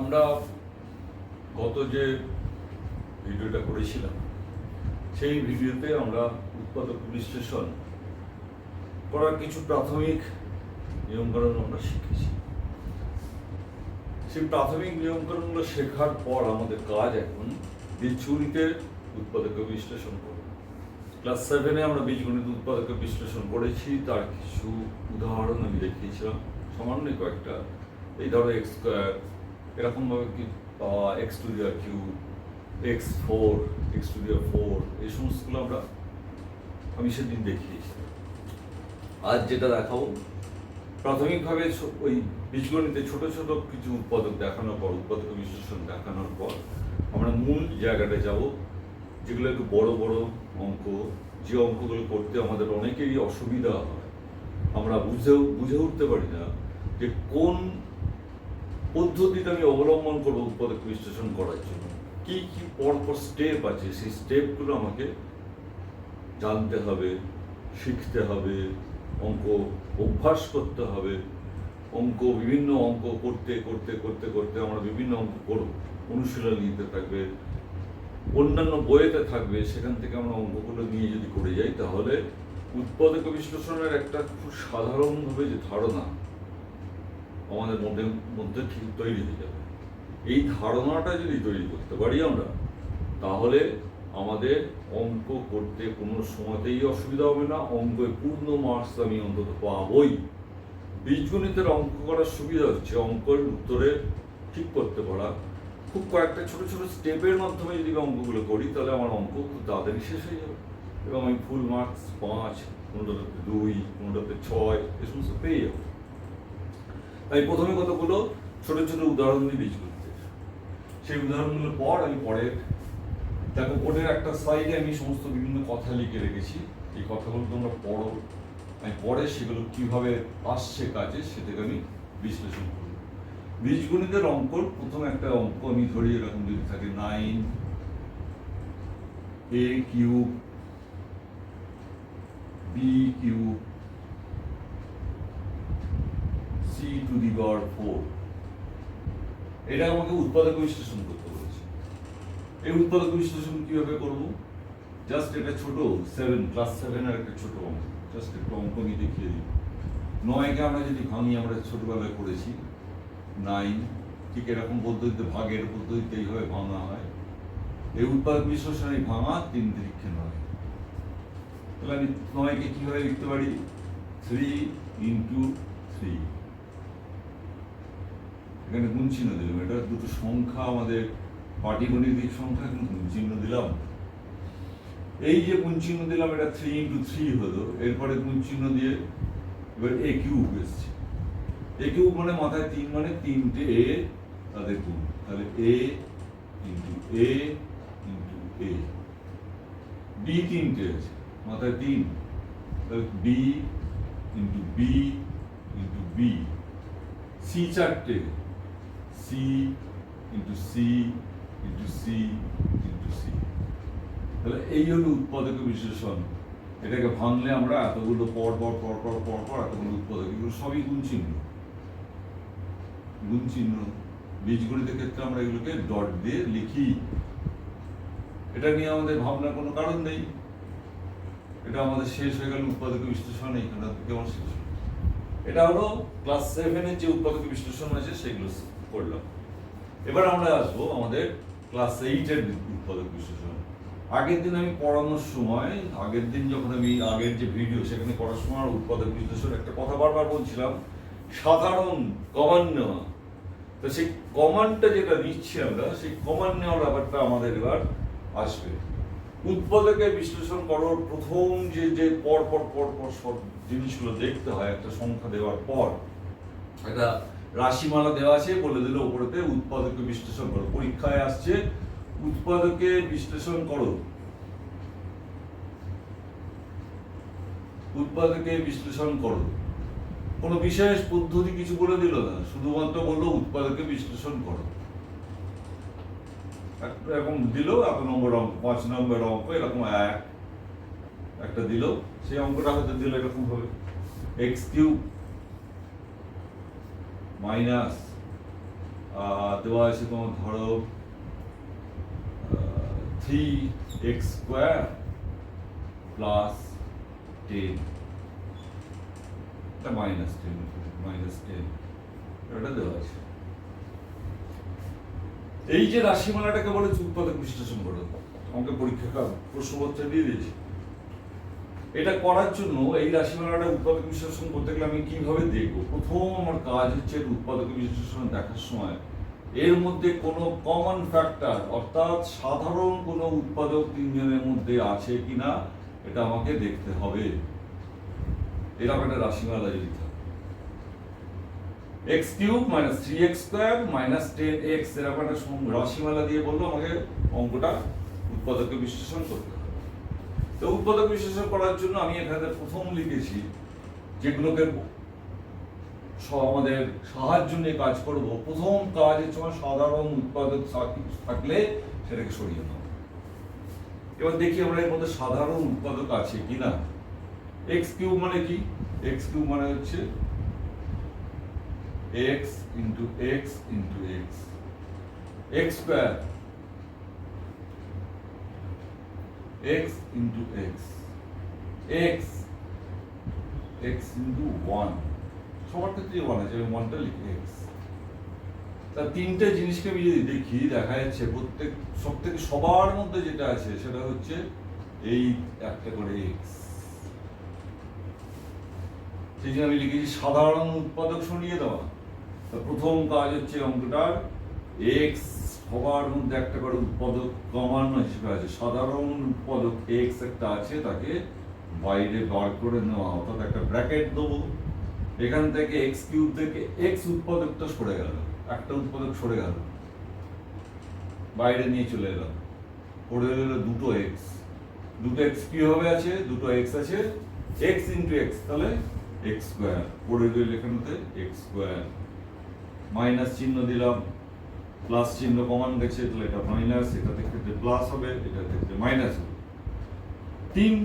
আমরা গত যে ভিডিওটা করেছিলাম সেই ভিডিওতে আমরা উৎপাদক বিশ্লেষণ করার কিছু প্রাথমিক নিয়মকানুন আমরা শিখেছি। সেই প্রাথমিক নিয়মকানুনগুলো শেখার পর আমাদের কাজ এখন বীজগণিতে উৎপাদক বিশ্লেষণ করব। ক্লাস 7-এ আমরা বীজগণিত উৎপাদক বিশ্লেষণ করেছি, তার কিছু উদাহরণ আমি দেখিয়েছিলাম, সামান্য কয়েকটা। এই ধরো এক্স স্কোয়ার, এরকমভাবে কি পাওয়া, x to the power cube, x4, x to the power 4, এই সমস্তগুলো আমি সেদিন দেখিয়েছি। আজ যেটা দেখাবো, প্রাথমিকভাবে ওই বীজগণিতে ছোট ছোট কিছু উৎপাদক দেখানোর পর, উৎপাদক বিশ্লেষণ দেখানোর পর আমরা মূল জায়গাটা যাব, যেগুলো একটু বড় বড় অঙ্ক, যে অঙ্কগুলো করতে আমাদের অনেকেরই অসুবিধা হয়, আমরা বুঝে উঠতে পারি না যে কোন পদ্ধতিটা আমি অবলম্বন করবো উৎপাদক বিশ্লেষণ করার জন্য। কি কি পরপর স্টেপ আছে, সেই স্টেপগুলো আমাকে জানতে হবে, শিখতে হবে, অঙ্ক অভ্যাস করতে হবে। বিভিন্ন অঙ্ক করতে করতে করতে করতে আমরা বিভিন্ন অঙ্ক করব, অনুশীলন নিতে থাকবে, অন্যান্য বইয়েতে থাকবে, সেখান থেকে আমরা অঙ্কগুলো নিয়ে যদি করে যাই, তাহলে উৎপাদক বিশ্লেষণের একটা খুব সাধারণভাবে যে ধারণা আমাদের মধ্যে ঠিক তৈরি হয়ে যাবে। এই ধারণাটা যদি তৈরি করতে পারি আমরা, তাহলে আমাদের অঙ্ক করতে কোনো সময়তেই অসুবিধা হবে না। অঙ্কে পূর্ণ মার্কস আমি অন্তত পাবই। বীজগণিতের অঙ্ক করার সুবিধা হচ্ছে অঙ্কের উত্তরে ঠিক করতে পারা। খুব কয়েকটা ছোট ছোট স্টেপের মাধ্যমে যদি অঙ্কগুলো করি, তাহলে আমার অঙ্ক খুব তাড়াতাড়ি শেষ হয়ে যাবে এবং আমি ফুল মার্কস 5, কোনোটাতে 2, কোনোটাতে 6, এ সমস্ত পেয়ে যাবো। তাই প্রথমে কতগুলো ছোট ছোট উদাহরণ দিই বীজগণিতের। সেই উদাহরণগুলোর পর আমি পরের দেখো, বোর্ডের একটা সাইডে আমি সমস্ত বিভিন্ন কথা লিখে রেখেছি। এই কথাগুলো তোমরা পড়ো, আমি পরে সেগুলো কিভাবে আসছে কাজে সেটাকে আমি বিশ্লেষণ করব। বীজগণিতের অঙ্কর প্রথম একটা অঙ্ক আমি ধরি, এরকম যদি থাকে 9a cube b cube c to the power 4। এটা আমাকে উৎপাদক বিশ্লেষণ করতে বলেছে। এই উৎপাদক বিশ্লেষণ কিভাবে করব? জাস্ট এটা ছোট ক্লাস 7 এর একটা ছোট অঙ্ক, জাস্ট একটু অঙ্ক আমি দেখিয়ে দিই। 9কে আমরা যদি ভাঙি, আমরা ছোটবেলায় করেছি 9, ঠিক এরকম পদ্ধতিতে, ভাগের পদ্ধতিতে এইভাবে ভাঙা হয়। এই উৎপাদক বিশ্লেষণে ভাঙা 3 তিরিক্ষে 9। তাহলে আমি 9কে কিভাবে লিখতে পারি? 3 ইন্টু 3। এখানে গুণ চিহ্ন দিলাম, এটা দুটো সংখ্যা, আমাদের পাটিগণিতিক সংখ্যা, কিন্তু গুণ চিহ্ন দিলাম। এই যে গুণ চিহ্ন দিলাম, এটা 3 ইন্টু 3 হলো। এরপরে গুণ চিহ্ন দিয়ে এবার এ কিউব এসছে। এ কিউব মানে মাথায় 3, মানে 3টে এ, তাদের গুণ। তাহলে a into a into a. B 3টে আছে, মাথায় 3, তাহলে b into b into b. C 4টে, c into c into c into c. তাহলে এই হলো উৎপাদক বিশ্লেষণ। এটাকে ভাঙলে আমরা এতগুলো পর পর পর পর পর পর এতগুলো উৎপাদক, এগুলো সবই গুণ চিহ্ন। গুণ চিহ্ন বীজগণিতের ক্ষেত্রে আমরা এগুলোকে ডট দিয়ে লিখি। এটা নিয়ে আমাদের ভাবনার কোনো কারণ নেই। এটা আমাদের শেষ হয়ে গেল উৎপাদক বিশ্লেষণ, এইখানটা থেকে আমার শেষ হলো। এটা হলো ক্লাস 7-এর যে উৎপাদক বিশ্লেষণ আছে সেগুলো করলাম। এবার আমরা আসবো আমাদের ক্লাস 8-এর উৎপাদক বিশ্লেষণ। আগের দিন আমি পড়ানোর সময়, আগের দিন যখন আমি আগের যে ভিডিও সেখানে পড়ার সময় উৎপাদক বিশ্লেষণ একটা কথা বারবার বলছিলাম, সাধারণ কমান নেওয়া। তো সেই কমানটা যেটা নিচ্ছি আমরা, সেই কমান নেওয়ার ব্যাপারটা আমাদের এবার আসবে। উৎপাদকের বিশ্লেষণ করার প্রথম যে পর পর পর পর সব জিনিসগুলো দেখতে হয়, একটা সংখ্যা দেওয়ার পর একটা রাশিমালা দেওয়া আছে, বলে দিল উপরেতে উৎপাদকে বিশ্লেষণ করো। পরীক্ষায় আসছে উৎপাদকে বিশ্লেষণ করো, উৎপাদকে বিশ্লেষণ করো। কোনো বিশেষ পদ্ধতি কিছু বলে দিল না, শুধুমাত্র বললো উৎপাদকে বিশ্লেষণ করো। এরকম দিল, 1 নম্বর অঙ্ক, 5 নম্বর অঙ্ক, এরকম একটা দিল। সেই অঙ্কটা হয়তো দিল এরকম ভাবে, x কিউব মাইনাস দেওয়া আছে তোমার ধরো 3x² প্লাস 10 -10 এটা দেওয়া আছে। এই যে রাশিমালাটাকে বলে উৎপাদক বিশ্লেষণ করো, আমাকে পরীক্ষা প্রশ্নপত্রে দিয়ে দিয়েছে। এটা করার জন্য এই রাশিমালাটা উৎপাদক বিশ্লেষণ করতে গেলে আমি কিভাবে দেখবো? প্রথম আমার কাজ হচ্ছে উৎপাদক বিশ্লেষণ দেখার সময় এর মধ্যে কোনো কমন ফ্যাক্টর অর্থাৎ সাধারণ কোনো উৎপাদক তিনজনের মধ্যে আছে কিনা এটা আমাকে দেখতে হবে। এরকম একটা রাশিমালা যদি থাকে x³ - 3x² - 10x এরকম একটা রাশিমালা দিয়ে বললো আমাকে অঙ্কটা উৎপাদক বিশ্লেষণ করতে হবে। তো উৎপাদক বিশ্লেষণ করার জন্য আমি এখানে প্রথম লিখেছি যেগুলোকে আমাদের সাহায্য নিয়ে কাজ করব। প্রথম কাজ হচ্ছে আমার সাধারণ উৎপাদক থাকলে সেটাকে সরিয়ে নেওয়া। এবার দেখি আমরা এর মধ্যে সাধারণ উৎপাদক আছে কিনা। x³ মানে কি? x³ মানে হচ্ছে x into x into x, x² x into x, x into 1, সবার ক্ষেত্রে 1 আছে, আমি 1টা লিখি x। তা তিনটে জিনিসকে আমি যদি দেখি দেখা যাচ্ছে প্রত্যেক সবার মধ্যে যেটা আছে সেটা হচ্ছে এই একটা করে x। সেই জন্য আমি লিখেছি সাধারণ উৎপাদক সরিয়ে দেওয়া। প্রথম কাজ হচ্ছে অঙ্কটার x সবার মধ্যে একটা করে উৎপাদক কমন হিসেবে আছে, সাধারণ উৎপাদক x একটা আছে, তাকে বাইরে বার করে নেওয়া, অর্থাৎ একটা ব্র্যাকেট দেবো। এখান থেকে x³ থেকে x উৎপাদকটা সরে গেল, একটা উৎপাদক সরে গেল, বাইরে নিয়ে চলে এলাম, পড়ে গেল দুটো x। দুটো x কিভাবে আছে? দুটো x আছে, x into x, তাহলে x² পড়ে গেল এখানেতে x², মাইনাস চিহ্ন দিলাম, প্লাস চিহ্ন কমন গেছে, তাহলে এটা মাইনাস, এটা ক্ষেত্রে প্লাস হবে, এটা ক্ষেত্রে মাইনাস হবে। 3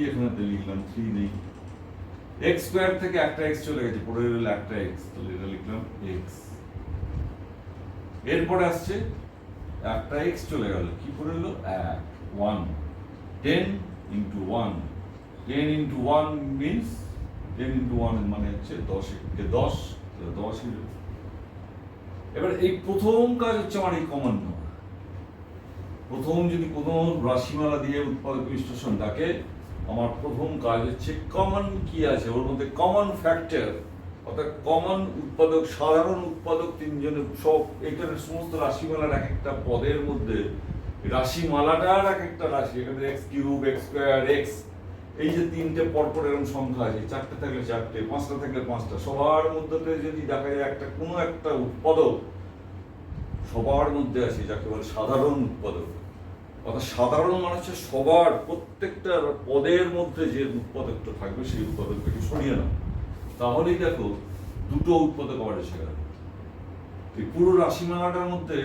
এখানেতে লিখলাম, 3 নেই, x² থেকে একটা x চলে গেছে, পড়ে গেল একটা x, তাহলে এটা লিখলাম x। এরপরে আসছে একটা x চলে গেল, কি পড়ে গেল? 1, 10 into 1, 10 into 1 means 10 into 1 মানে হচ্ছে 10, 10 হলো। এবার এই প্রথম কাজ হচ্ছে আমার এই কমন নেওয়া। প্রথম যদি কোনো রাশিমালা দিয়ে উৎপাদক বিশ্লেষণ থাকে, আমার প্রথম কাজ হচ্ছে কমন কি আছে ওর মধ্যে, কমন ফ্যাক্টর, অর্থাৎ কমন উৎপাদক, সাধারণ উৎপাদক তিনজনের সব। এখানে সমস্ত রাশিমালার এক একটা পদের মধ্যে রাশিমালাটার এক একটা রাশি, এখানে x³ x² x, এই যে তিনটে পরপর এরকম সংখ্যা আছে, 4টে থাকলে 4টে, 5টা থাকলে 5টা, সবার মধ্যে যদি দেখা যায় একটা কোনো একটা উৎপাদক সবার মধ্যে আছে, যাকে বলে সাধারণ উৎপাদক। অর্থাৎ সাধারণ মানে হচ্ছে সবার প্রত্যেকটা পদের মধ্যে যে উৎপাদকটা থাকবে সেই উৎপাদকটাকে সরিয়ে নাও, তাহলেই দেখো দুটো উৎপাদক আবার এসে গেল। এই পুরো রাশিমালাটার মধ্যে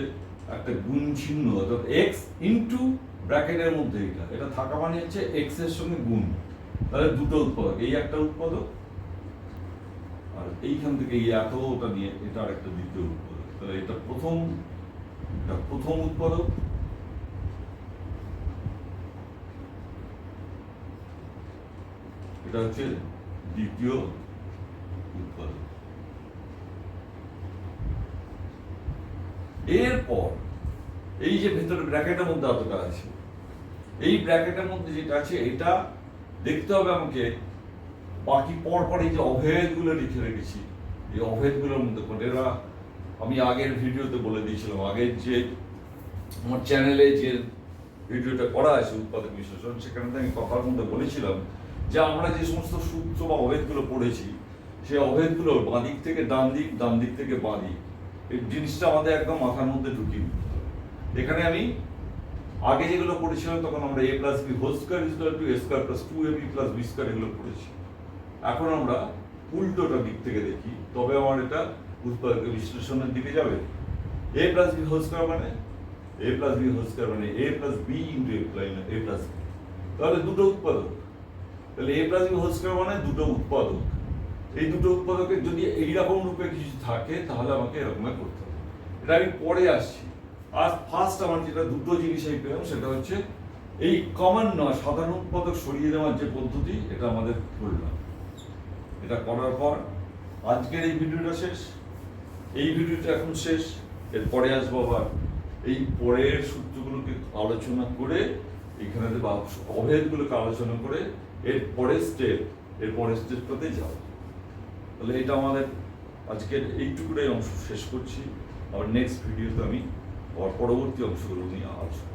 একটা গুণ চিহ্ন, অর্থাৎ x ইন্টু ব্র্যাকেটের মধ্যে এটা থাকা মানে হচ্ছে x এর সঙ্গে গুণ, তাহলে দুটো উৎপাদক, এই একটা উৎপাদক আর এইখান থেকে এই এতটা নিয়ে এটা আর একটা দ্বিতীয় উৎপাদক, তাহলে এটা প্রথম উৎপাদক, এটা হচ্ছে দ্বিতীয় উৎপাদক। এরপর এই যে ভেতরে ব্র্যাকেটের মধ্যে এতটা আছে, এই ব্র্যাকেটের মধ্যে যেটা আছে এটা দেখতে হবে আমাকে। বাকি পরপর এই যে অভেদগুলো লিখে রেখেছি, এই অভেদগুলোর মধ্যে এরা আমি আগের ভিডিওতে বলে দিয়েছিলাম, আগের যে আমার চ্যানেলে যে ভিডিওটা করা আছে উৎপাদক বিশ্লেষণ, সেখানে আমি কথার মধ্যে বলেছিলাম যে আমরা যে সমস্ত সূত্র বা অভেদগুলো পড়েছি সেই অভেদগুলো বাঁ দিক থেকে ডান দিক, ডান দিক থেকে বাঁ দিক, এই জিনিসটা আমাদের একদম মাথার মধ্যে ঢুকিয়ে দিতে হবে। এখানে আমি আগে যেগুলো পড়েছিলাম তখন আমরা a + b² = a² + 2ab + b² এগুলো পড়েছি। এখন আমরা উল্টোটা দিক থেকে দেখি, তবে আমার এটা উৎপাদক বিশ্লেষণের দিকে যাবে। a + b² মানে a + b² মানে a + b * a + b, তাহলে দুটো উৎপাদক, তাহলে a + b² মানে দুটো উৎপাদক। এই দুটো উৎপাদকের যদি এইরকম রূপে কিছু থাকে তাহলে আমাকে এরকম করতে হবে। এটা আমি পরে আসছি। আর ফার্স্ট আমার যেটা দুটো জিনিস আমি পেলাম সেটা হচ্ছে এই কমন নয় সাধারণ উৎপাদক সরিয়ে নেওয়ার যে পদ্ধতি এটা আমাদের করলাম। এটা করার পর আজকের এই ভিডিওটা শেষ। এই ভিডিওটা এখন শেষ, এরপরে আসবো আবার এই পরের সূত্রগুলোকে আলোচনা করে এখানে বা অভেদগুলোকে আলোচনা করে এর পরের স্টেপটাতে যাব। তাহলে এটা আমাদের আজকের এইটুকুটাই অংশ শেষ করছি। আবার নেক্সট ভিডিওতে আমি পরবর্তী অংশগুলো নিয়ে আলোচনা